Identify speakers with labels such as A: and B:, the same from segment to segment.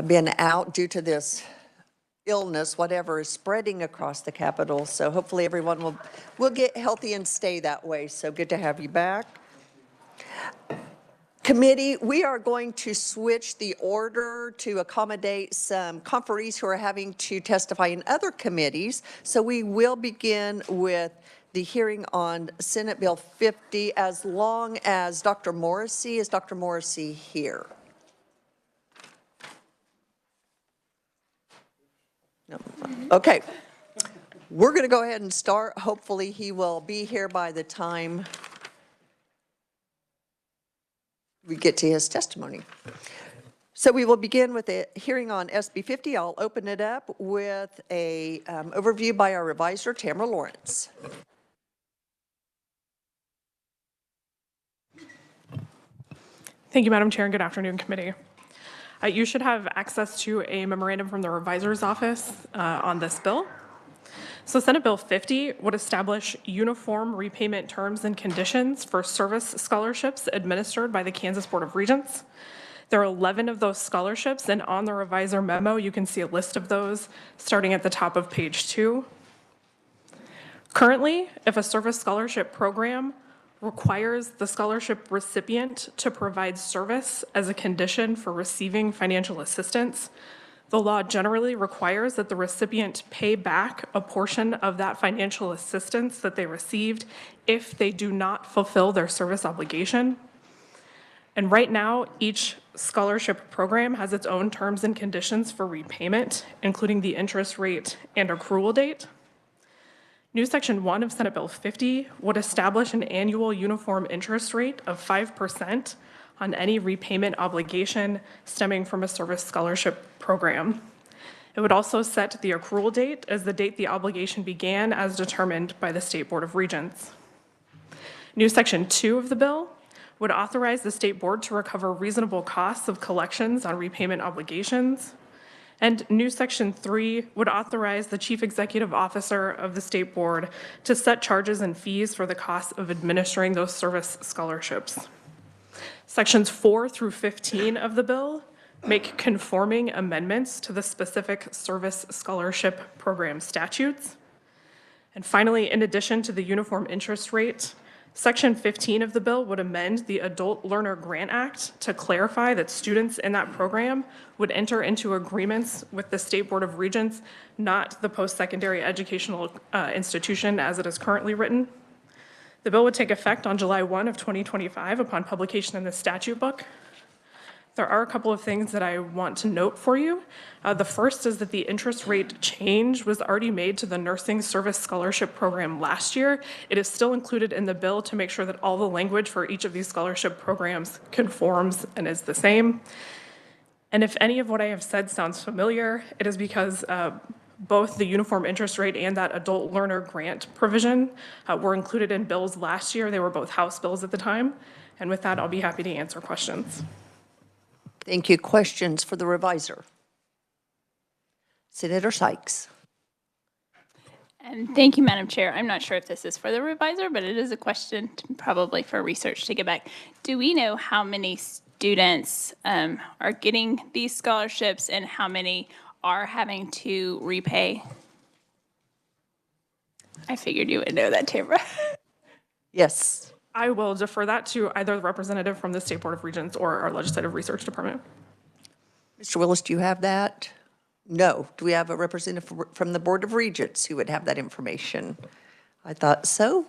A: been out due to this illness, whatever is spreading across the Capitol. So hopefully everyone will get healthy and stay that way. So good to have you back. Committee, we are going to switch the order to accommodate some conferees who are having to testify in other committees. So we will begin with the hearing on Senate Bill 50 as long as Dr. Morrissey. Is Dr. Morrissey here? No. Okay. We're going to go ahead and start. Hopefully he will be here by the time we get to his testimony. So we will begin with a hearing on SB 50. I'll open it up with a overview by our reviser, Tamara Lawrence.
B: Thank you, Madam Chair, and good afternoon, committee. You should have access to a memorandum from the revisor's office on this bill. So Senate Bill 50 would establish uniform repayment terms and conditions for service scholarships administered by the Kansas Board of Regents. There are 11 of those scholarships, and on the revisor memo, you can see a list of those starting at the top of page 2. Currently, if a service scholarship program requires the scholarship recipient to provide service as a condition for receiving financial assistance, the law generally requires that the recipient pay back a portion of that financial assistance that they received if they do not fulfill their service obligation. And right now, each scholarship program has its own terms and conditions for repayment, including the interest rate and accrual date. New Section 1 of Senate Bill 50 would establish an annual uniform interest rate of 5% on any repayment obligation stemming from a service scholarship program. It would also set the accrual date as the date the obligation began as determined by the State Board of Regents. New Section 2 of the bill would authorize the State Board to recover reasonable costs of collections on repayment obligations. And new Section 3 would authorize the Chief Executive Officer of the State Board to set charges and fees for the cost of administering those service scholarships. Sections 4 through 15 of the bill make conforming amendments to the specific service scholarship program statutes. And finally, in addition to the uniform interest rate, Section 15 of the bill would amend the Adult Learner Grant Act to clarify that students in that program would enter into agreements with the State Board of Regents, not the post-secondary educational institution as it is currently written. The bill would take effect on July 1 of 2025 upon publication in the statute book. There are a couple of things that I want to note for you. The first is that the interest rate change was already made to the Nursing Service Scholarship Program last year. It is still included in the bill to make sure that all the language for each of these scholarship programs conforms and is the same. And if any of what I have said sounds familiar, it is because both the uniform interest rate and that adult learner grant provision were included in bills last year. They were both House bills at the time. And with that, I'll be happy to answer questions.
A: Thank you. Questions for the reviser? Senator Sykes.
C: And thank you, Madam Chair. I'm not sure if this is for the reviser, but it is a question probably for research to get back. Do we know how many students are getting these scholarships and how many are having to repay? I figured you would know that, Tamara.
A: Yes.
B: I will defer that to either the representative from the State Board of Regents or our Legislative Research Department.
A: Mr. Willis, do you have that? No. Do we have a representative from the Board of Regents who would have that information? I thought so.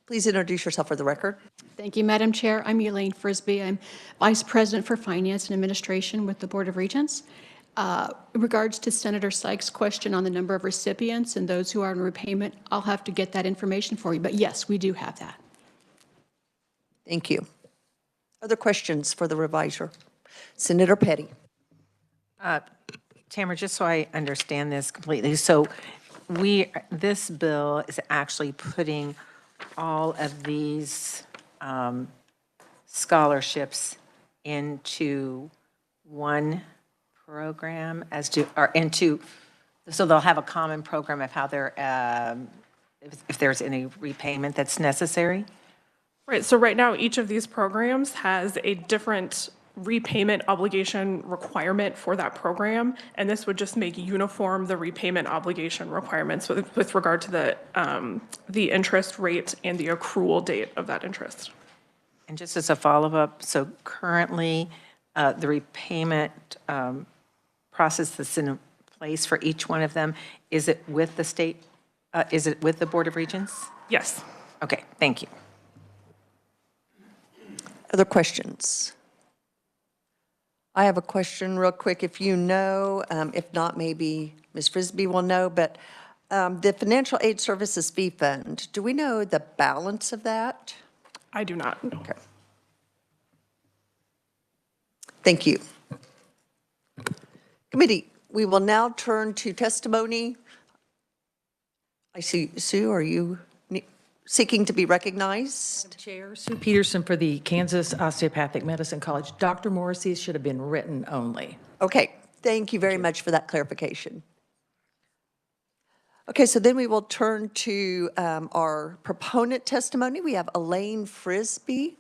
A: Please introduce yourself for the record.
D: Thank you, Madam Chair. I'm Elaine Frisbee. I'm Vice President for Finance and Administration with the Board of Regents. In regards to Senator Sykes' question on the number of recipients and those who are in repayment, I'll have to get that information for you. But yes, we do have that.
A: Thank you. Other questions for the reviser? Senator Petty.
E: Tamara, just so I understand this completely, so this bill is actually putting all of these scholarships into one program so they'll have a common program of how they're, if there's any repayment that's necessary?
B: Right, so right now each of these programs has a different repayment obligation requirement for that program, and this would just make uniform the repayment obligation requirements with regard to the interest rate and the accrual date of that interest.
E: And just as a follow-up, so currently, the repayment process that's in place for each one of them, is it with the state, is it with the Board of Regents?
B: Yes.
E: Okay, thank you.
A: Other questions? I have a question real quick, if you know, if not, maybe Ms. Frisbee will know, but the Financial Aid Services Fee Fund, do we know the balance of that?
B: I do not.
A: Okay. Thank you. Committee, we will now turn to testimony. I see, Sue, are you seeking to be recognized?
F: Chair, Sue Peterson for the Kansas Osteopathic Medicine College. Dr. Morrissey's should have been written only.
A: Okay, thank you very much for that clarification. Okay, so then we will turn to our proponent testimony. We have Elaine Frisbee.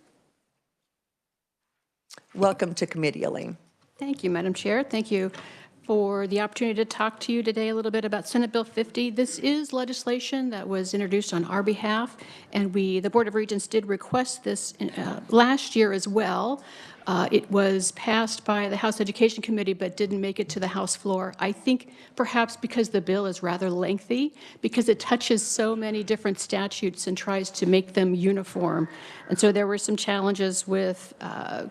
A: Welcome to committee, Elaine.
D: Thank you, Madam Chair. Thank you for the opportunity to talk to you today a little bit about Senate Bill 50. This is legislation that was introduced on our behalf, and the Board of Regents did request this last year as well. It was passed by the House Education Committee, but didn't make it to the House floor. I think perhaps because the bill is rather lengthy, because it touches so many different statutes and tries to make them uniform. And so there were some challenges with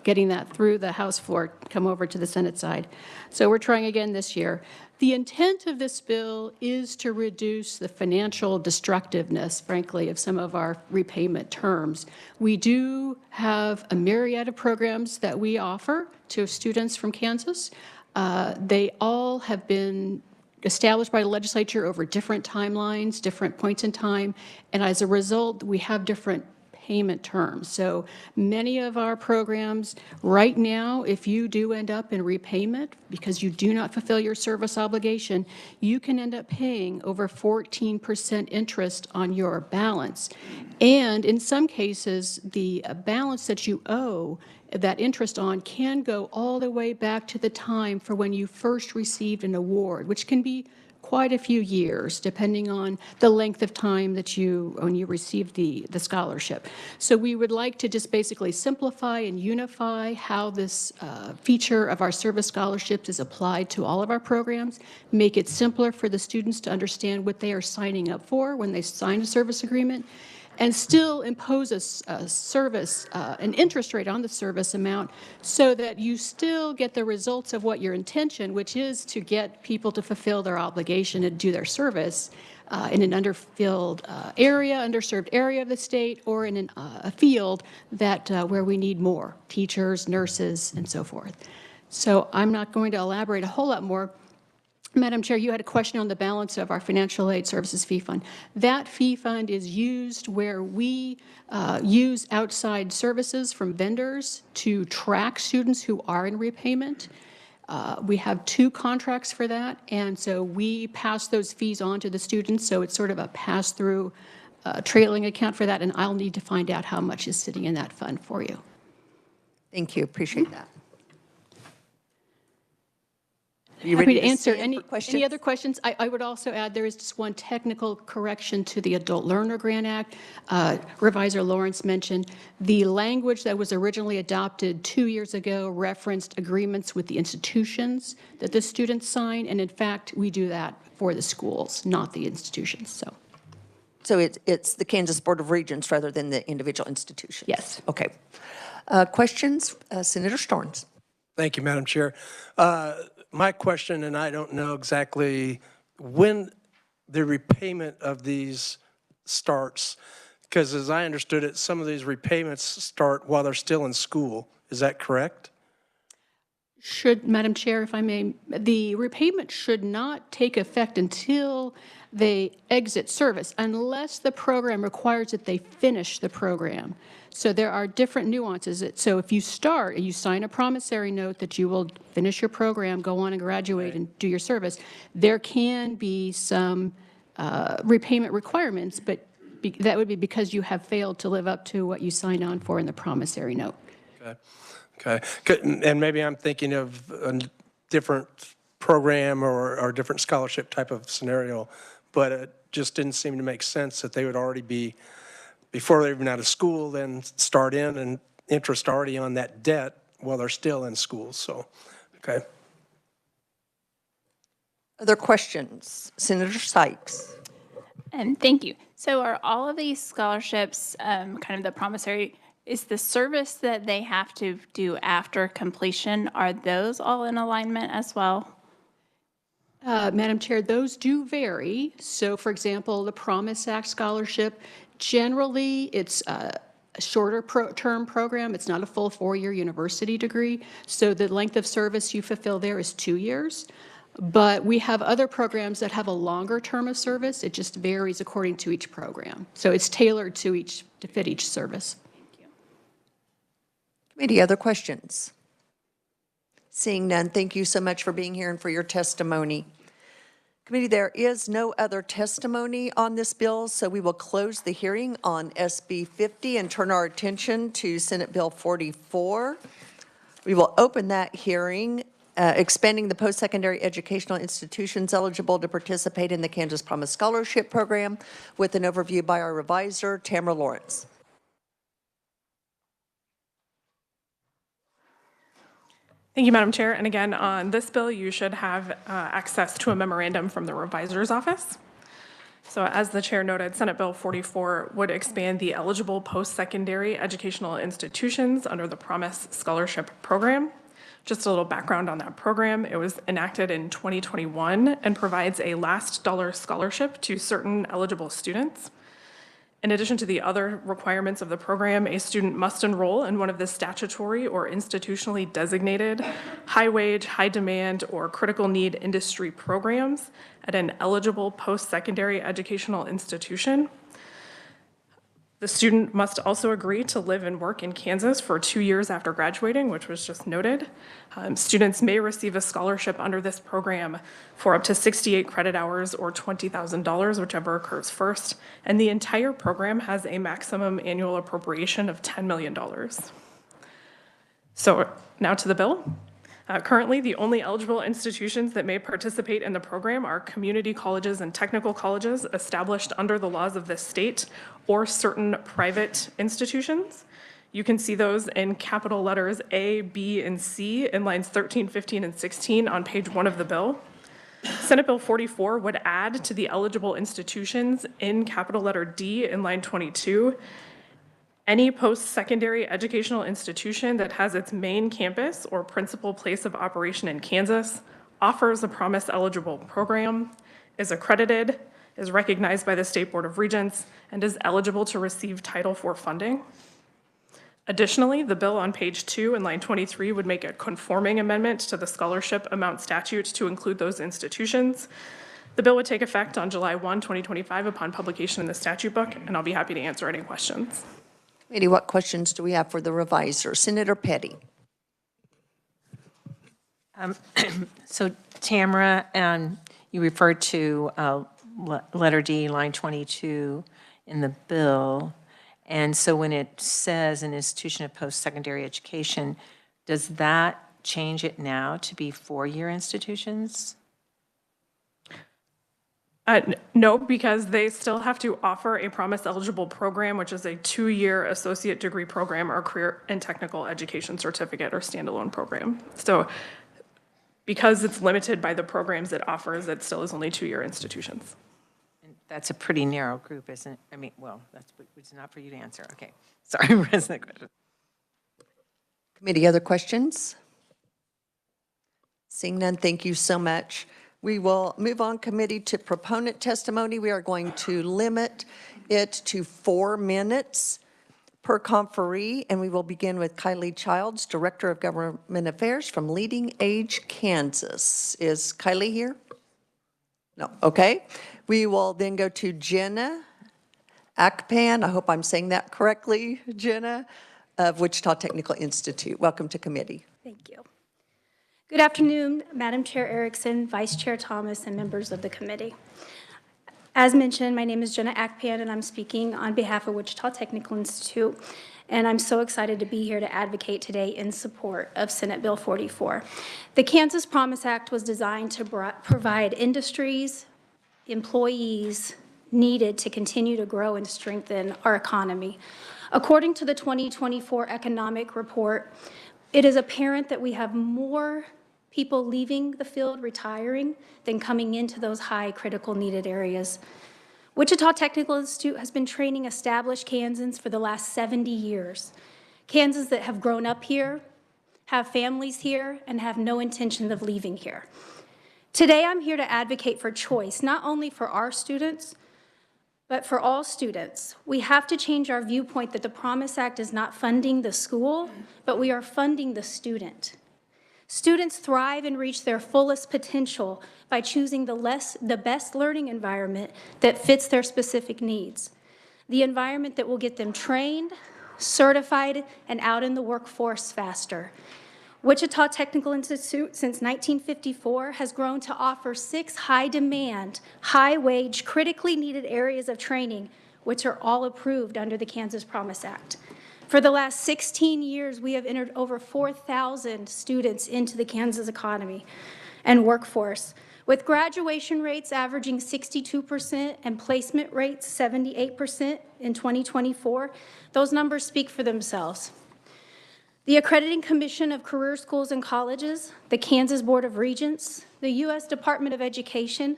D: getting that through the House floor, come over to the Senate side. So we're trying again this year. The intent of this bill is to reduce the financial destructiveness, frankly, of some of our repayment terms. We do have a myriad of programs that we offer to students from Kansas. They all have been established by the legislature over different timelines, different points in time, and as a result, we have different payment terms. So many of our programs right now, if you do end up in repayment because you do not fulfill your service obligation, you can end up paying over 14% interest on your balance. And in some cases, the balance that you owe that interest on can go all the way back to the time for when you first received an award, which can be quite a few years, depending on the length of time that when you received the scholarship. So we would like to just basically simplify and unify how this feature of our service scholarships is applied to all of our programs, make it simpler for the students to understand what they are signing up for when they sign a service agreement, and still impose a service, an interest rate on the service amount so that you still get the results of what your intention, which is to get people to fulfill their obligation and do their service in an underserved area of the state, or in a field that where we need more teachers, nurses, and so forth. So I'm not going to elaborate a whole lot more. Madam Chair, you had a question on the balance of our Financial Aid Services Fee Fund. That fee fund is used where we use outside services from vendors to track students who are in repayment. We have 2 contracts for that, and so we pass those fees on to the students, so it's sort of a pass-through trailing account for that, and I'll need to find out how much is sitting in that fund for you.
A: Thank you, appreciate that.
D: Happy to answer any other questions. I would also add there is just one technical correction to the Adult Learner Grant Act. Revisor Lawrence mentioned the language that was originally adopted 2 years ago referenced agreements with the institutions that the students sign, and in fact, we do that for the schools, not the institutions.
A: So it's the Kansas Board of Regents rather than the individual institutions?
D: Yes.
A: Okay. Questions? Senator Starnes.
G: Thank you, Madam Chair. My question, and I don't know exactly when the repayment of these starts, because as I understood it, some of these repayments start while they're still in school. Is that correct?
D: Madam Chair, if I may, the repayment should not take effect until they exit service, unless the program requires that they finish the program. So there are different nuances. So if you start and you sign a promissory note that you will finish your program, go on and graduate and do your service, there can be some repayment requirements, but that would be because you have failed to live up to what you signed on for in the promissory note.
G: Okay. Okay, and maybe I'm thinking of a different program or different scholarship type of scenario, but it just didn't seem to make sense that they would already be, before they're even out of school, then start in and interest already on that debt while they're still in school, so, okay.
A: Other questions? Senator Sykes.
C: Thank you. So are all of these scholarships kind of the promissory, is the service that they have to do after completion, are those all in alignment as well?
D: Madam Chair, those do vary. So for example, the Promise Act scholarship, generally it's a shorter term program. It's not a full 4-year university degree. So the length of service you fulfill there is 2 years. But we have other programs that have a longer term of service. It just varies according to each program. So it's tailored to fit each service.
A: Committee, other questions? Seeing none, thank you so much for being here and for your testimony. Committee, there is no other testimony on this bill, so we will close the hearing on SB 50 and turn our attention to Senate Bill 44. We will open that hearing, expanding the post-secondary educational institutions eligible to participate in the Kansas Promise Scholarship Program, with an overview by our reviser, Tamara Lawrence.
B: Thank you, Madam Chair. And again, on this bill, you should have access to a memorandum from the revisor's office. So as the chair noted, Senate Bill 44 would expand the eligible post-secondary educational institutions under the Promise Scholarship Program. Just a little background on that program. It was enacted in 2021 and provides a last dollar scholarship to certain eligible students. In addition to the other requirements of the program, a student must enroll in one of the statutory or institutionally designated high-wage, high-demand, or critical need industry programs at an eligible post-secondary educational institution. The student must also agree to live and work in Kansas for 2 years after graduating, which was just noted. Students may receive a scholarship under this program for up to 68 credit hours or $20,000, whichever occurs first. And the entire program has a maximum annual appropriation of $10 million. So now to the bill. Currently, the only eligible institutions that may participate in the program are community colleges and technical colleges established under the laws of this state or certain private institutions. You can see those in capital letters A, B, and C in lines 13, 15, and 16 on page 1 of the bill. Senate Bill 44 would add to the eligible institutions in capital letter D in line 22 any post-secondary educational institution that has its main campus or principal place of operation in Kansas, offers a Promise-eligible program, is accredited, is recognized by the State Board of Regents, and is eligible to receive Title IV funding. Additionally, the bill on page 2 in line 23 would make a conforming amendment to the scholarship amount statute to include those institutions. The bill would take effect on July 1, 2025 upon publication in the statute book, and I'll be happy to answer any questions.
A: Committee, what questions do we have for the reviser? Senator Petty.
E: So Tamara, you referred to letter D, line 22 in the bill. And so when it says an institution of post-secondary education, does that change it now to be 4-year institutions?
B: No, because they still have to offer a Promise-eligible program, which is a 2-year associate degree program or career and technical education certificate or standalone program. So because it's limited by the programs it offers, it still is only 2-year institutions.
E: And that's a pretty narrow group, isn't it? I mean, well, it's not for you to answer. Okay, sorry.
A: Committee, other questions? Seeing none, thank you so much. We will move on, committee, to proponent testimony. We are going to limit it to 4 minutes per conferee, and we will begin with Kylie Childs, Director of Government Affairs from Leading Age Kansas. Is Kylie here? No, okay. We will then go to Jenna Akpan, I hope I'm saying that correctly, Jenna, of Wichita Technical Institute. Welcome to committee.
H: Thank you. Good afternoon, Madam Chair Erickson, Vice Chair Thomas, and members of the committee. As mentioned, my name is Jenna Akpan, and I'm speaking on behalf of Wichita Technical Institute. and I'm so excited to be here to advocate today in support of Senate Bill 44. The Kansas Promise Act was designed to provide industries, employees needed to continue to grow and strengthen our economy. According to the 2024 economic report, it is apparent that we have more people leaving the field, retiring, than coming into those high critical needed areas. Wichita Technical Institute has been training established Kansans for the last 70 years. Kansans that have grown up here, have families here, and have no intention of leaving here. Today, I'm here to advocate for choice, not only for our students, but for all students. We have to change our viewpoint that the Promise Act is not funding the school, but we are funding the student. Students thrive and reach their fullest potential by choosing the best learning environment that fits their specific needs. The environment that will get them trained, certified, and out in the workforce faster. Wichita Technical Institute, since 1954, has grown to offer 6 high-demand, high-wage, critically needed areas of training, which are all approved under the Kansas Promise Act. For the last 16 years, we have entered over 4,000 students into the Kansas economy and workforce, with graduation rates averaging 62% and placement rates 78% in 2024. Those numbers speak for themselves. The Accrediting Commission of Career Schools and Colleges, the Kansas Board of Regents, the U.S. Department of Education,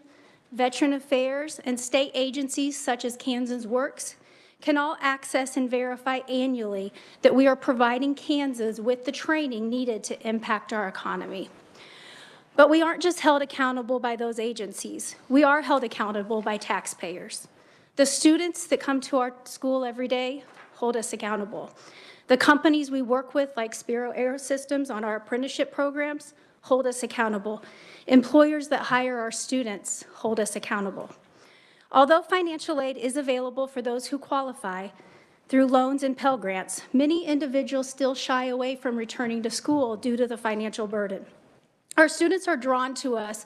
H: Veteran Affairs, and state agencies such as Kansas Works can all access and verify annually that we are providing Kansas with the training needed to impact our economy. But we aren't just held accountable by those agencies. We are held accountable by taxpayers. The students that come to our school every day hold us accountable. The companies we work with, like Spiro Aerosystems on our apprenticeship programs, hold us accountable. Employers that hire our students hold us accountable. Although financial aid is available for those who qualify through loans and Pell Grants, many individuals still shy away from returning to school due to the financial burden. Our students are drawn to us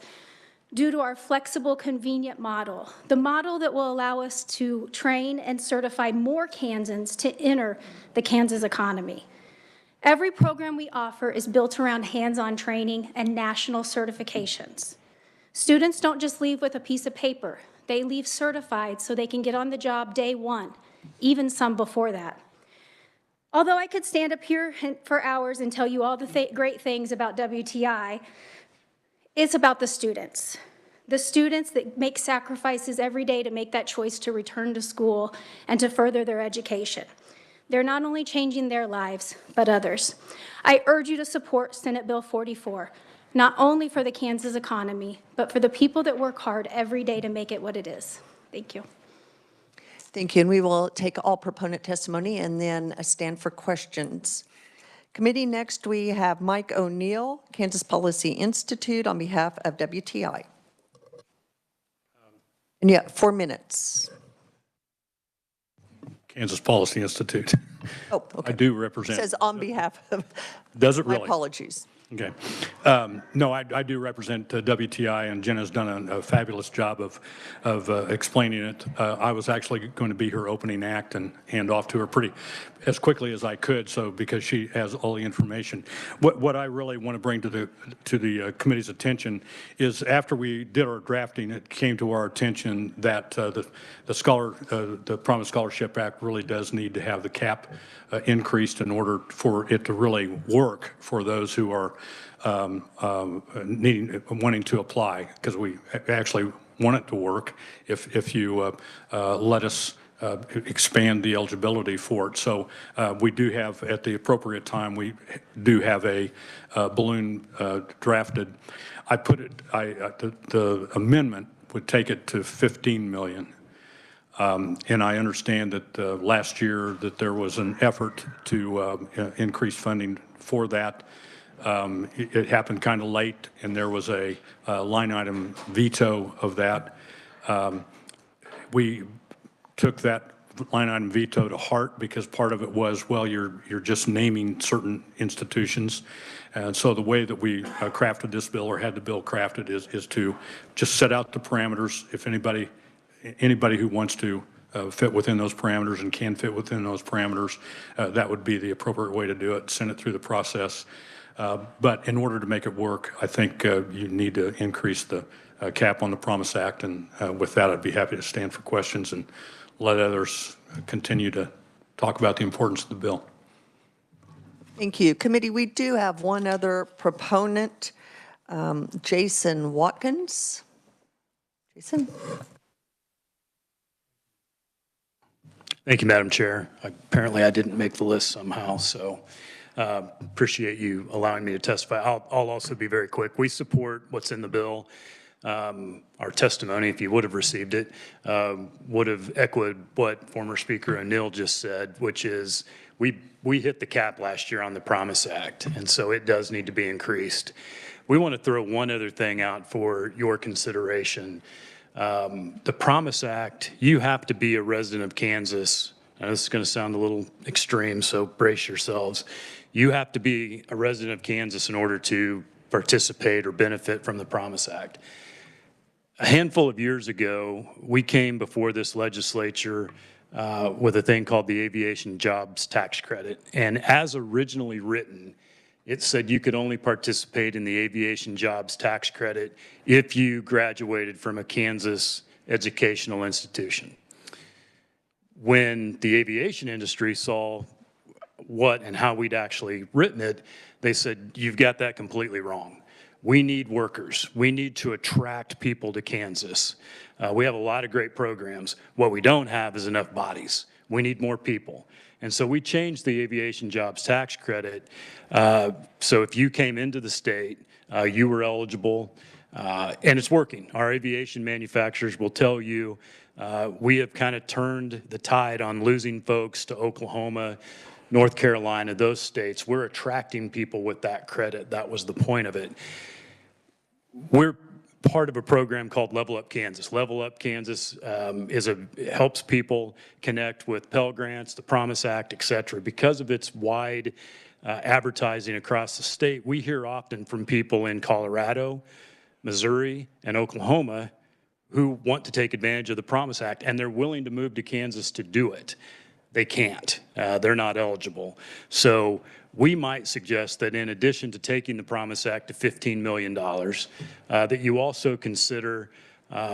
H: due to our flexible, convenient model, the model that will allow us to train and certify more Kansans to enter the Kansas economy. Every program we offer is built around hands-on training and national certifications. Students don't just leave with a piece of paper. They leave certified so they can get on the job day one, even some before that. Although I could stand up here for hours and tell you all the great things about WTI, it's about the students that make sacrifices every day to make that choice to return to school and to further their education. They're not only changing their lives, but others. I urge you to support Senate Bill 44. Not only for the Kansas economy, but for the people that work hard every day to make it what it is. Thank you.
A: Thank you, and we will take all proponent testimony and then stand for questions. Committee, next we have Mike O'Neill, Kansas Policy Institute, on behalf of WTI. And yeah, 4 minutes.
I: Kansas Policy Institute.
A: Oh, okay.
I: I do
A: It
I: represent.
A: says on behalf of.
I: Does it
A: My
I: really?
A: apologies.
I: Okay. No, I do represent WTI, and Jenna's done a fabulous job of explaining it. I was actually going to be her opening act and hand off to her as quickly as I could, so because she has all the information. What I really want to bring to the committee's attention is after we did our drafting, it came to our attention that the Promise Scholarship Act really does need to have the cap increased in order for it to really work for those who are wanting to apply, because we actually want it to work if you let us expand the eligibility for it. So we do have, at the appropriate time, we do have a balloon drafted. The amendment would take it to 15 million. And I understand that last year that there was an effort to increase funding for that. It happened kind of late, and there was a line item veto of that. We took that line item veto to heart because part of it was, well, you're just naming certain institutions. And so the way that we crafted this bill, or had the bill crafted, is to just set out the parameters. If anybody who wants to fit within those parameters and can fit within those parameters, that would be the appropriate way to do it, send it through the process. But in order to make it work, I think you need to increase the cap on the Promise Act. And with that, I'd be happy to stand for questions and let others continue to talk about the importance of the bill.
A: Thank you. Committee, we do have one other proponent, Jason Watkins. Jason?
J: Thank you, Madam Chair. Apparently, I didn't make the list somehow, so appreciate you allowing me to testify. I'll also be very quick. We support what's in the bill. Our testimony, if you would have received it, would have echoed what former Speaker O'Neill just said, which is we hit the cap last year on the Promise Act, and so it does need to be increased. We want to throw one other thing out for your consideration. The Promise Act, you have to be a resident of Kansas. Now, this is going to sound a little extreme, so brace yourselves. You have to be a resident of Kansas in order to participate or benefit from the Promise Act. A handful of years ago, we came before this legislature with a thing called the Aviation Jobs Tax Credit. And as originally written, it said you could only participate in the Aviation Jobs Tax Credit if you graduated from a Kansas educational institution. When the aviation industry saw what and how we'd actually written it, they said, you've got that completely wrong. We need workers. We need to attract people to Kansas. We have a lot of great programs. What we don't have is enough bodies. We need more people. And so we changed the Aviation Jobs Tax Credit. So if you came into the state, you were eligible, and it's working. Our aviation manufacturers will tell you we have kind of turned the tide on losing folks to Oklahoma, North Carolina, those states. We're attracting people with that credit. That was the point of it. We're part of a program called Level Up Kansas. Level Up Kansas helps people connect with Pell Grants, the Promise Act, et cetera. Because of its wide advertising across the state, we hear often from people in Colorado, Missouri, and Oklahoma who want to take advantage of the Promise Act, and they're willing to move to Kansas to do it. They can't. They're not eligible. So we might suggest that in addition to taking the Promise Act to $15 million, that you also consider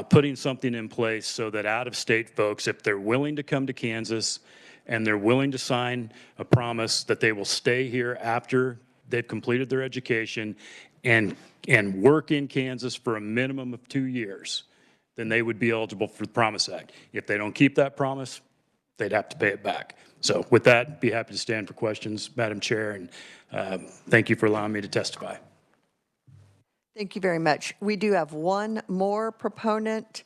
J: putting something in place so that out-of-state folks, if they're willing to come to Kansas and they're willing to sign a promise that they will stay here after they've completed their education and work in Kansas for a minimum of 2 years, then they would be eligible for the Promise Act. If they don't keep that promise, they'd have to pay it back. So with that, be happy to stand for questions, Madam Chair, and thank you for allowing me to testify.
A: Thank you very much. We do have one more proponent.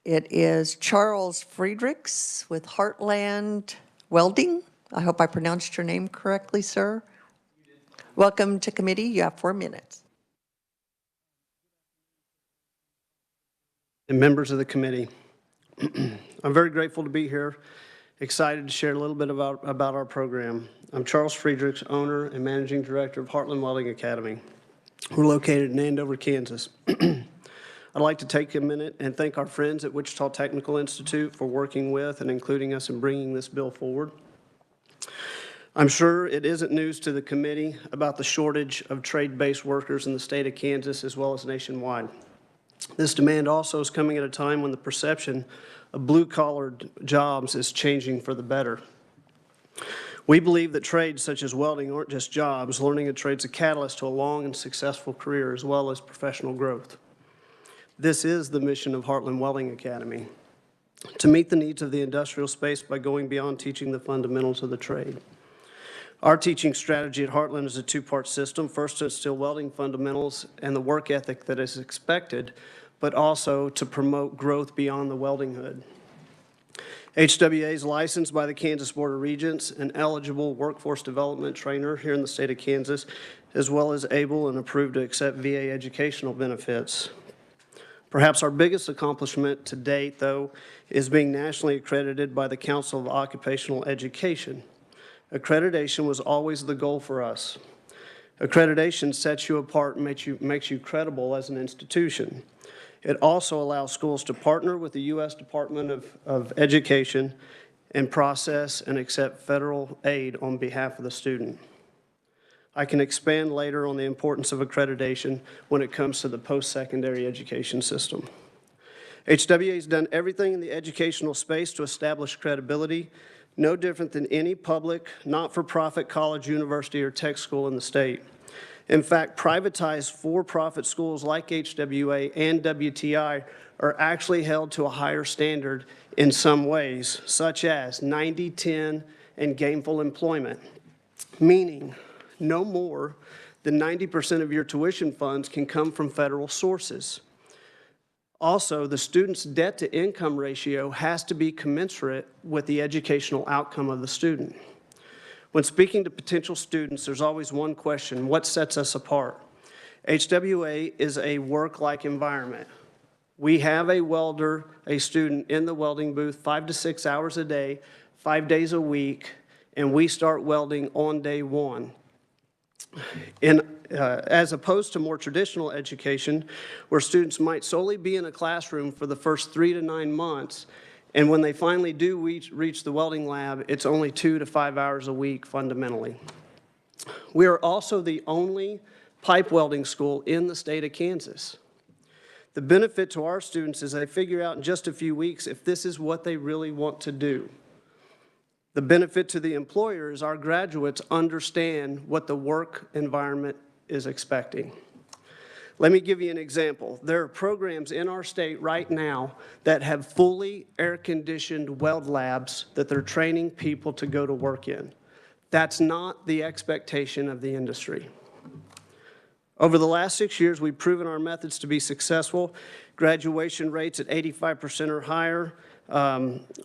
A: It is Charles Friedrichs with Heartland Welding. I hope I pronounced your name correctly, sir. Welcome to committee. You have 4 minutes.
K: And members of the committee, I'm very grateful to be here. Excited to share a little bit about our program. I'm Charles Friedrichs, owner and managing director of Heartland Welding Academy. We're located in Andover, Kansas. I'd like to take a minute and thank our friends at Wichita Technical Institute for working with and including us in bringing this bill forward. I'm sure it isn't news to the committee about the shortage of trade-based workers in the state of Kansas as well as nationwide. This demand also is coming at a time when the perception of blue-collar jobs is changing for the better. We believe that trades such as welding aren't just jobs. Learning a trade's a catalyst to a long and successful career as well as professional growth. This is the mission of Heartland Welding Academy, to meet the needs of the industrial space by going beyond teaching the fundamentals of the trade. Our teaching strategy at Heartland is a two-part system. First, to instill welding fundamentals and the work ethic that is expected, but also to promote growth beyond the welding hood. HWA is licensed by the Kansas Board of Regents, an eligible workforce development trainer here in the state of Kansas, as well as able and approved to accept VA educational benefits. Perhaps our biggest accomplishment to date, though, is being nationally accredited by the Council of Occupational Education. Accreditation was always the goal for us. Accreditation sets you apart and makes you credible as an institution. It also allows schools to partner with the U.S. Department of Education and process and accept federal aid on behalf of the student. I can expand later on the importance of accreditation when it comes to the post-secondary education system. HWA has done everything in the educational space to establish credibility, no different than any public, not-for-profit college, university, or tech school in the state. In fact, privatized for-profit schools like HWA and WTI are actually held to a higher standard in some ways, such as 90-10 and gainful employment, meaning no more than 90% of your tuition funds can come from federal sources. Also, the student's debt-to-income ratio has to be commensurate with the educational outcome of the student. When speaking to potential students, there's always one question: what sets us apart? HWA is a work-like environment. We have a welder, a student in the welding booth 5 to 6 hours a day, 5 days a week, and we start welding on day one. As opposed to more traditional education, where students might solely be in a classroom for the first 3 to 9 months, and when they finally do reach the welding lab, it's only 2 to 5 hours a week fundamentally. We are also the only pipe welding school in the state of Kansas. The benefit to our students is they figure out in just a few weeks if this is what they really want to do. The benefit to the employer is our graduates understand what the work environment is expecting. Let me give you an example. There are programs in our state right now that have fully air-conditioned weld labs that they're training people to go to work in. That's not the expectation of the industry. Over the last 6 years, we've proven our methods to be successful. Graduation rates at 85% or higher.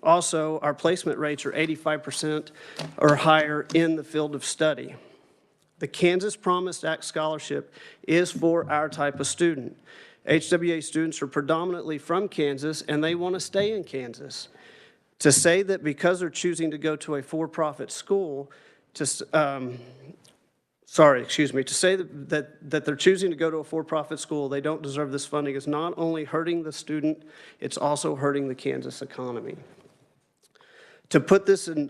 K: Also, our placement rates are 85% or higher in the field of study. The Kansas Promise Act scholarship is for our type of student. HWA students are predominantly from Kansas, and they want to stay in Kansas. To say that because they're choosing to go to a for-profit school, to say that they're choosing to go to a for-profit school, they don't deserve this funding, is not only hurting the student, it's also hurting the Kansas economy. To put this in,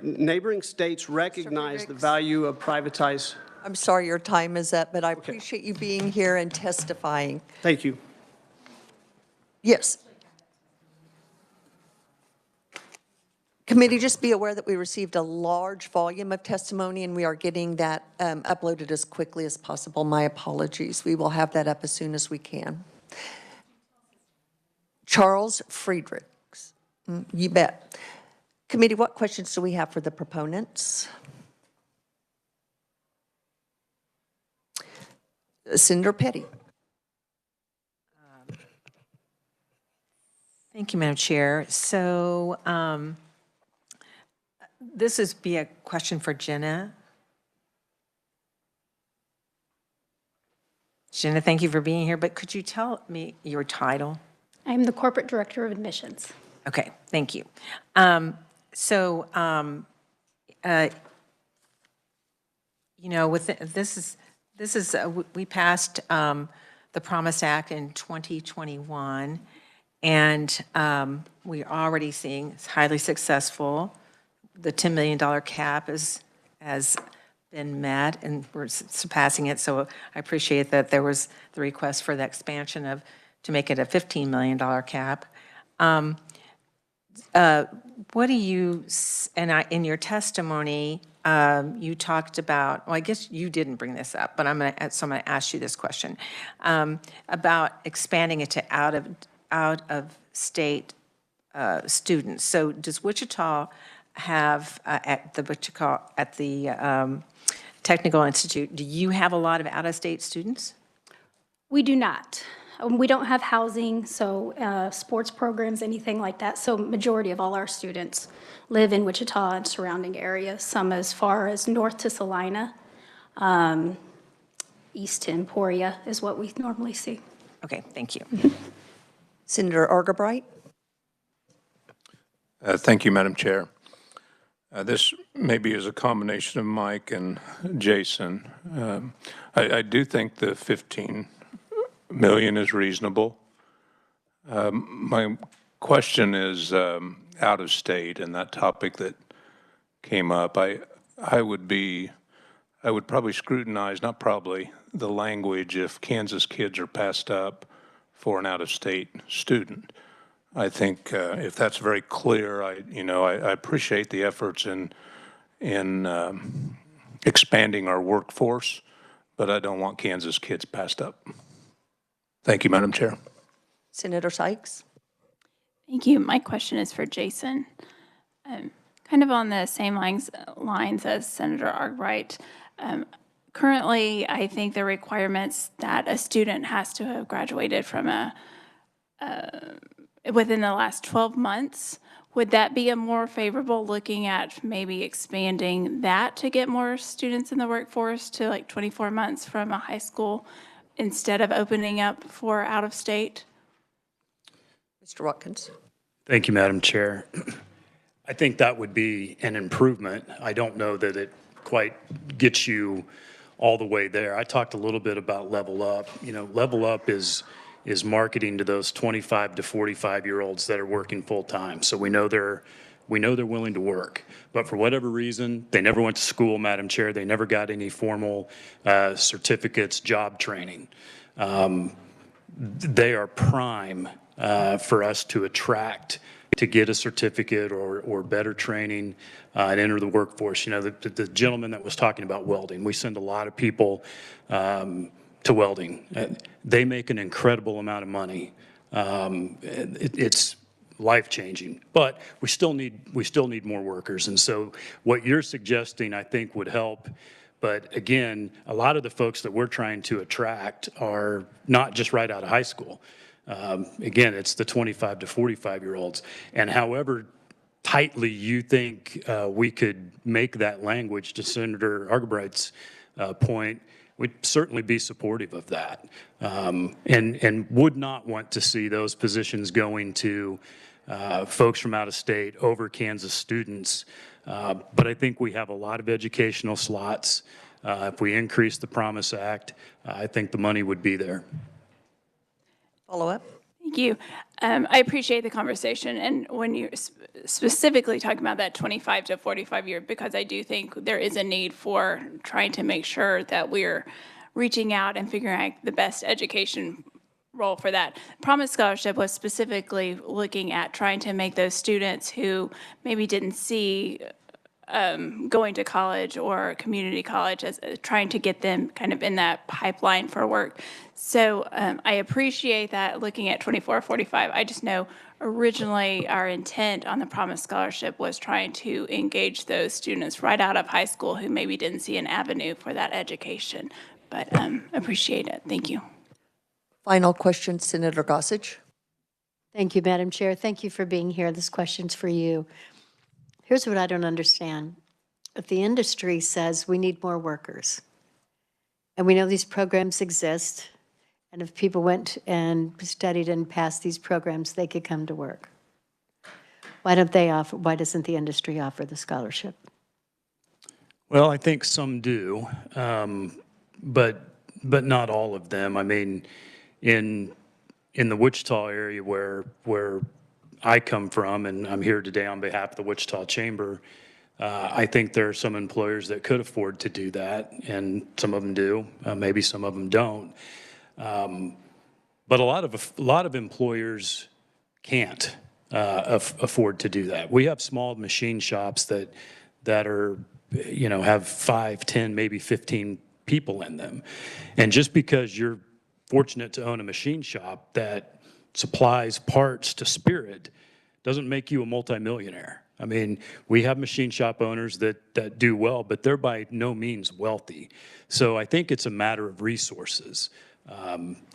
K: neighboring states recognize the value of privatized.
A: I'm sorry your time is up, but I appreciate you being here and testifying.
K: Thank you.
A: Yes. Committee, just be aware that we received a large volume of testimony, and we are getting that uploaded as quickly as possible. My apologies. We will have that up as soon as we can. Charles Friedrichs. You bet. Committee, what questions do we have for the proponents? Senator Petty.
E: Thank you, Madam Chair. So this is a question for Jenna. Jenna, thank you for being here, but could you tell me your title?
H: I'm the Corporate Director of Admissions.
E: Okay, thank you. You know, we passed the Promise Act in 2021, and we're already seeing it's highly successful. The $10 million cap has been met, and we're surpassing it. So I appreciate that there was the request for the expansion to make it a $15 million cap. What do you, in your testimony, you talked about, well, I guess you didn't bring this up, but I'm going to ask you this question, about expanding it to out-of-state students. So does Wichita have, at the Technical Institute, do you have a lot of out-of-state students?
H: We do not. We don't have housing, so sports programs, anything like that. So majority of all our students live in Wichita and surrounding areas, some as far as north to Salina, east to Emporia is what we normally see.
E: Okay, thank you.
A: Senator Argabright.
L: Thank you, Madam Chair. This maybe is a combination of Mike and Jason. I do think the 15 million is reasonable. My question is out of state and that topic that came up. I would probably scrutinize, not probably, the language if Kansas kids are passed up for an out-of-state student. I think if that's very clear, I appreciate the efforts in expanding our workforce, but I don't want Kansas kids passed up. Thank you, Madam Chair.
A: Senator Sykes?
C: Thank you. My question is for Jason. Kind of on the same lines as Senator Arkwright. Currently, I think the requirements that a student has to have graduated from within the last 12 months, would that be a more favorable looking at maybe expanding that to get more students in the workforce to like 24 months from a high school instead of opening up for out of state?
A: Mr. Watkins?
J: Thank you, Madam Chair. I think that would be an improvement. I don't know that it quite gets you all the way there. I talked a little bit about Level Up. Level Up is marketing to those 25 to 45-year-olds that are working full-time. So we know they're willing to work. But for whatever reason, they never went to school, Madam Chair. They never got any formal certificates, job training. They are prime for us to attract to get a certificate or better training and enter the workforce. The gentleman that was talking about welding, we send a lot of people to welding. They make an incredible amount of money. It's life-changing, but we still need more workers. And so what you're suggesting, I think, would help. But again, a lot of the folks that we're trying to attract are not just right out of high school. Again, it's the 25 to 45-year-olds. And however tightly you think we could make that language, to Senator Arkwright's point, we'd certainly be supportive of that, and would not want to see those positions going to folks from out of state over Kansas students. But I think we have a lot of educational slots. If we increase the Promise Act, I think the money would be there.
A: Follow up?
C: Thank you. I appreciate the conversation. And when you're specifically talking about that 25 to 45 year, because I do think there is a need for trying to make sure that we're reaching out and figuring out the best education role for that. Promise Scholarship was specifically looking at trying to make those students who maybe didn't see going to college or community college as trying to get them kind of in that pipeline for work. So I appreciate that looking at 24, 45. I just know originally our intent on the Promise Scholarship was trying to engage those students right out of high school who maybe didn't see an avenue for that education. But appreciate it. Thank you.
A: Final question, Senator Gossage.
M: Thank you, Madam Chair. Thank you for being here. This question's for you. Here's what I don't understand. If the industry says we need more workers, and we know these programs exist, and if people went and studied and passed these programs, they could come to work. Why doesn't the industry offer the scholarship?
J: Well, I think some do, but not all of them. I mean, in the Wichita area where I come from, and I'm here today on behalf of the Wichita Chamber, I think there are some employers that could afford to do that, and some of them do. Maybe some of them don't. But a lot of employers can't afford to do that. We have small machine shops that are, have 5, 10, maybe 15 people in them, and just because you're fortunate to own a machine shop that supplies parts to Spirit doesn't make you a multimillionaire. I mean, we have machine shop owners that do well, but they're by no means wealthy. So I think it's a matter of resources.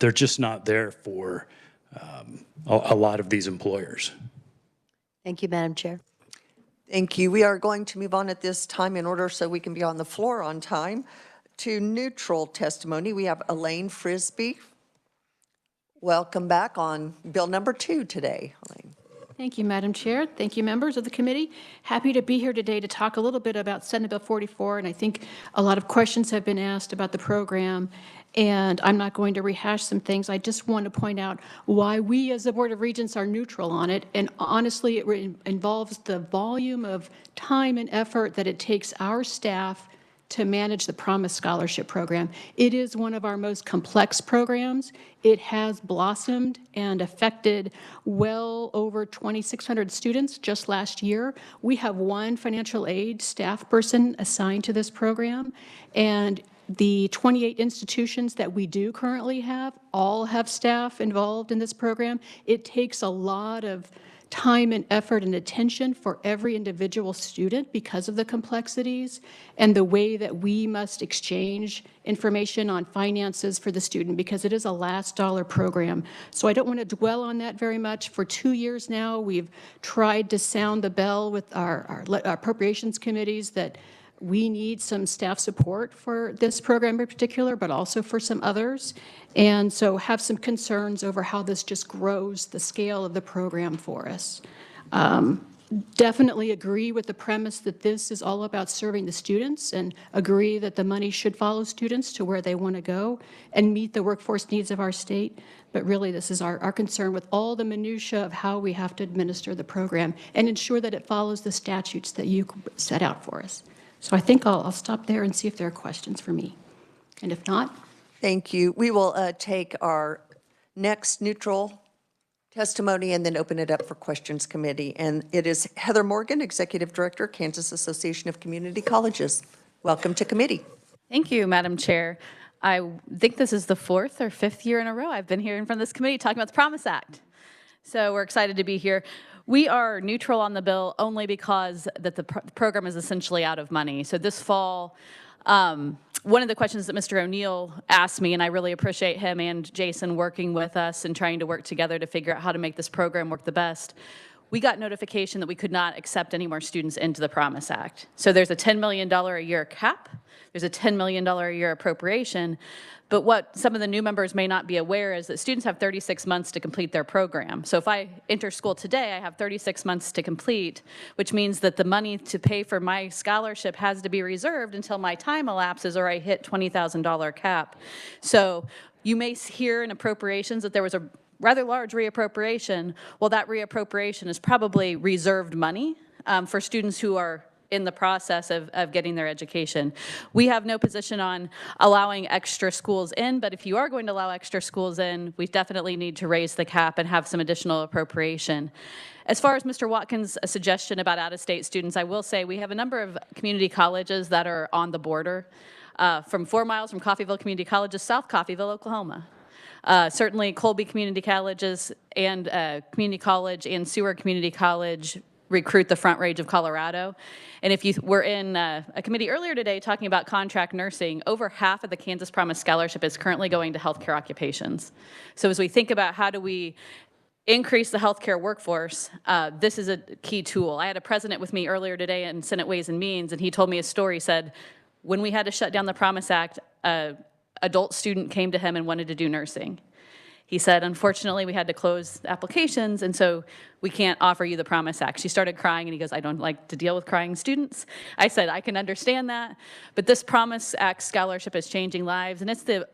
J: They're just not there for a lot of these employers.
M: Thank you, Madam Chair.
A: Thank you. We are going to move on at this time in order so we can be on the floor on time to neutral testimony. We have Elaine Frisbee. Welcome back on Bill number 2 today, Elaine.
D: Thank you, Madam Chair. Thank you, members of the committee. Happy to be here today to talk a little bit about Senate Bill 44, and I think a lot of questions have been asked about the program, and I'm not going to rehash some things. I just want to point out why we as the Board of Regents are neutral on it, and honestly, it involves the volume of time and effort that it takes our staff to manage the Promise Scholarship Program. It is one of our most complex programs. It has blossomed and affected well over 2,600 students just last year. We have one financial aid staff person assigned to this program, and the 28 institutions that we do currently have all have staff involved in this program. It takes a lot of time and effort and attention for every individual student because of the complexities and the way that we must exchange information on finances for the student, because it is a last dollar program. So I don't want to dwell on that very much. For 2 years now, we've tried to sound the bell with our appropriations committees that we need some staff support for this program in particular, but also for some others. And so have some concerns over how this just grows the scale of the program for us. Definitely agree with the premise that this is all about serving the students, and agree that the money should follow students to where they want to go and meet the workforce needs of our state. But really, this is our concern with all the minutia of how we have to administer the program and ensure that it follows the statutes that you set out for us. So I think I'll stop there and see if there are questions for me. And if not.
A: Thank you. We will take our next neutral testimony and then open it up for questions committee. And it is Heather Morgan, Executive Director, Kansas Association of Community Colleges. Welcome to committee.
N: Thank you, Madam Chair. I think this is the 4th or 5th year in a row I've been here in front of this committee talking about the Promise Act. So we're excited to be here. We are neutral on the bill only because that the program is essentially out of money. So this fall, one of the questions that Mr. O'Neill asked me, and I really appreciate him and Jason working with us and trying to work together to figure out how to make this program work the best. We got notification that we could not accept any more students into the Promise Act. So there's a $10 million a year cap. There's a $10 million a year appropriation. But what some of the new members may not be aware is that students have 36 months to complete their program. So if I enter school today, I have 36 months to complete, which means that the money to pay for my scholarship has to be reserved until my time elapses or I hit $20,000 cap. So you may hear in appropriations that there was a rather large reappropriation. Well, that reappropriation is probably reserved money for students who are in the process of getting their education. We have no position on allowing extra schools in, but if you are going to allow extra schools in, we definitely need to raise the cap and have some additional appropriation. As far as Mr. Watkins' suggestion about out-of-state students, I will say we have a number of community colleges that are on the border. From 4 miles from Coffeyville Community College is South Coffeyville, Oklahoma. Certainly Colby Community Colleges and Community College and Seward Community College recruit the Front Range of Colorado. And if you were in a committee earlier today talking about contract nursing, over half of the Kansas Promise Scholarship is currently going to healthcare occupations. So as we think about how do we increase the healthcare workforce, this is a key tool. I had a president with me earlier today in Senate Ways and Means, and he told me a story. He said, when we had to shut down the Promise Act, an adult student came to him and wanted to do nursing. He said, unfortunately, we had to close applications, and so we can't offer you the Promise Act. She started crying, and he goes, I don't like to deal with crying students. I said, I can understand that, but this Promise Act scholarship is changing lives, and it's the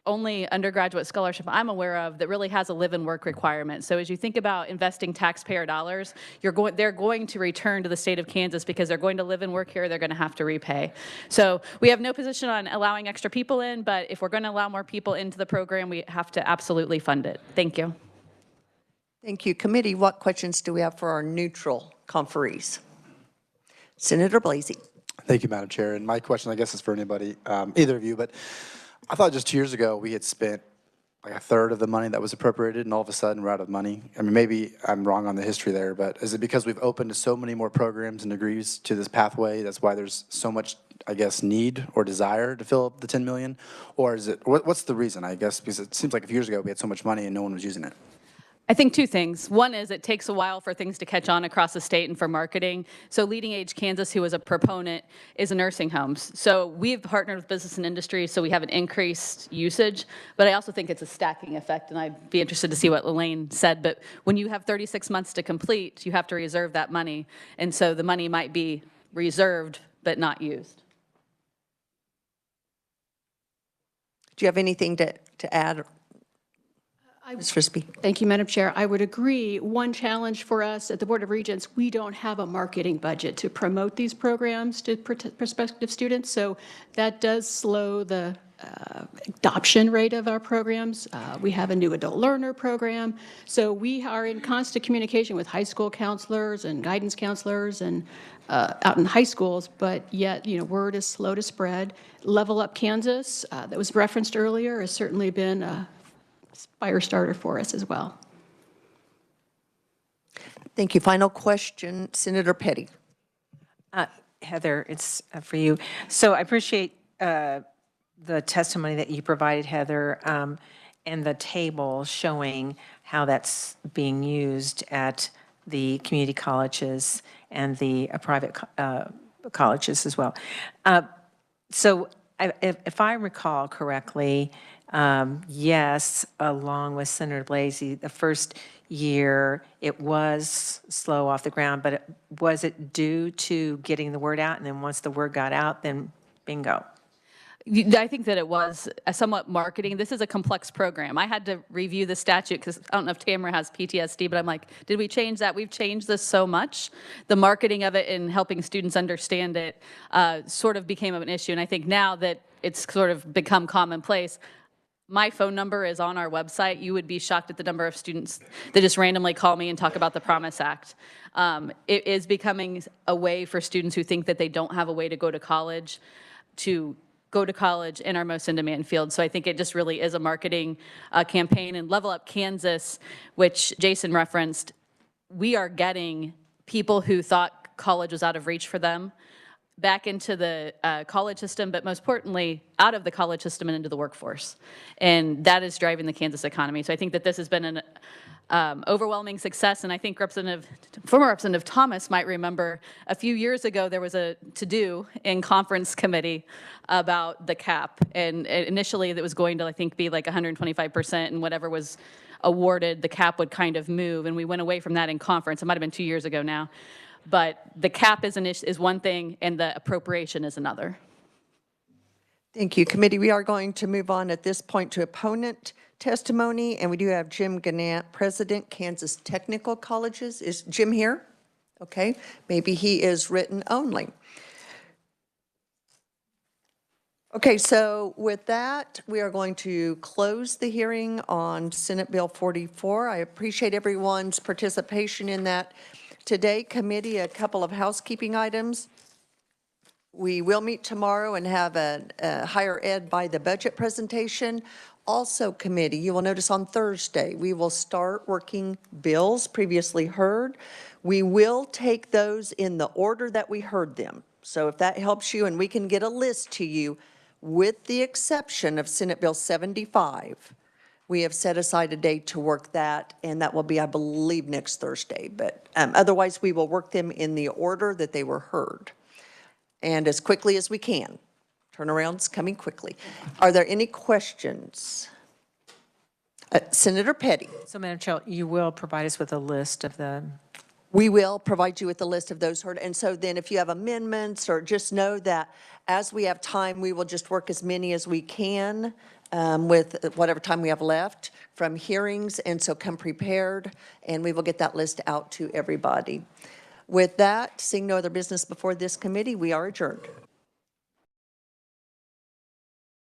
N: only undergraduate scholarship I'm aware of that really has a live and work requirement. So as you think about investing taxpayer dollars, they're going to return to the state of Kansas because they're going to live and work here, they're going to have to repay. So we have no position on allowing extra people in, but if we're going to allow more people into the program, we have to absolutely fund it. Thank you.
A: Thank you. Committee, what questions do we have for our neutral conferees? Senator Blasey.
O: Thank you, Madam Chair. And my question, I guess, is for anybody, either of you, but I thought just 2 years ago we had spent like a third of the money that was appropriated, and all of a sudden we're out of money. I mean, maybe I'm wrong on the history there, but is it because we've opened so many more programs and degrees to this pathway? That's why there's so much, I guess, need or desire to fill up the 10 million? Or is it, what's the reason, I guess? Because it seems like a few years ago we had so much money and no one was using it.
N: I think two things. One is it takes a while for things to catch on across the state and for marketing. So Leading Age Kansas, who is a proponent, is a nursing homes. So we've partnered with business and industry, so we have an increased usage. But I also think it's a stacking effect, and I'd be interested to see what Elaine said. But when you have 36 months to complete, you have to reserve that money. And so the money might be reserved but not used.
A: Do you have anything to add? Ms. Frisbee.
D: Thank you, Madam Chair. I would agree. One challenge for us at the Board of Regents, we don't have a marketing budget to promote these programs to prospective students, so that does slow the adoption rate of our programs. We have a new adult learner program, so we are in constant communication with high school counselors and guidance counselors and out in high schools, but yet, word is slow to spread. Level Up Kansas, that was referenced earlier, has certainly been a fire starter for us as well.
A: Thank you. Final question, Senator Petty.
E: Heather, it's for you. So I appreciate the testimony that you provided, Heather, and the table showing how that's being used at the community colleges and the private colleges as well. So if I recall correctly, yes, along with Senator Blasey, the first year it was slow off the ground, but was it due to getting the word out? And then once the word got out, then bingo.
N: I think that it was a somewhat marketing. This is a complex program. I had to review the statute because I don't know if Tamara has PTSD, but I'm like, did we change that? We've changed this so much. The marketing of it and helping students understand it sort of became an issue. And I think now that it's sort of become commonplace, my phone number is on our website. You would be shocked at the number of students that just randomly call me and talk about the Promise Act. It is becoming a way for students who think that they don't have a way to go to college in our most in-demand field. So I think it just really is a marketing campaign. And Level Up Kansas, which Jason referenced, we are getting people who thought college was out of reach for them back into the college system, but most importantly, out of the college system and into the workforce. And that is driving the Kansas economy. So I think that this has been an overwhelming success. And I think former Representative Thomas might remember a few years ago there was a to-do in conference committee about the cap. And initially it was going to, I think, be like 125%, and whatever was awarded, the cap would kind of move. And we went away from that in conference. It might have been 2 years ago now. But the cap is one thing, and the appropriation is another.
A: Thank you, committee. We are going to move on at this point to opponent testimony, and we do have Jim Gannett, President, Kansas Technical Colleges. Is Jim here? Okay, maybe he is written only. Okay, so with that, we are going to close the hearing on Senate Bill 44. I appreciate everyone's participation in that. Today, committee, a couple of housekeeping items. We will meet tomorrow and have a higher ed by the budget presentation. Also, committee, you will notice on Thursday, we will start working bills previously heard. We will take those in the order that we heard them. So if that helps you, and we can get a list to you, with the exception of Senate Bill 75. We have set aside a day to work that, and that will be, I believe, next Thursday. But otherwise, we will work them in the order that they were heard, and as quickly as we can. Turnaround's coming quickly. Are there any questions? Senator Petty.
E: So, Madam Chair, you will provide us with a list of the...
A: We will provide you with a list of those heard. And so then if you have amendments, or just know that as we have time, we will just work as many as we can with whatever time we have left from hearings. And so come prepared, and we will get that list out to everybody. With that, seeing no other business before this committee, we are adjourned.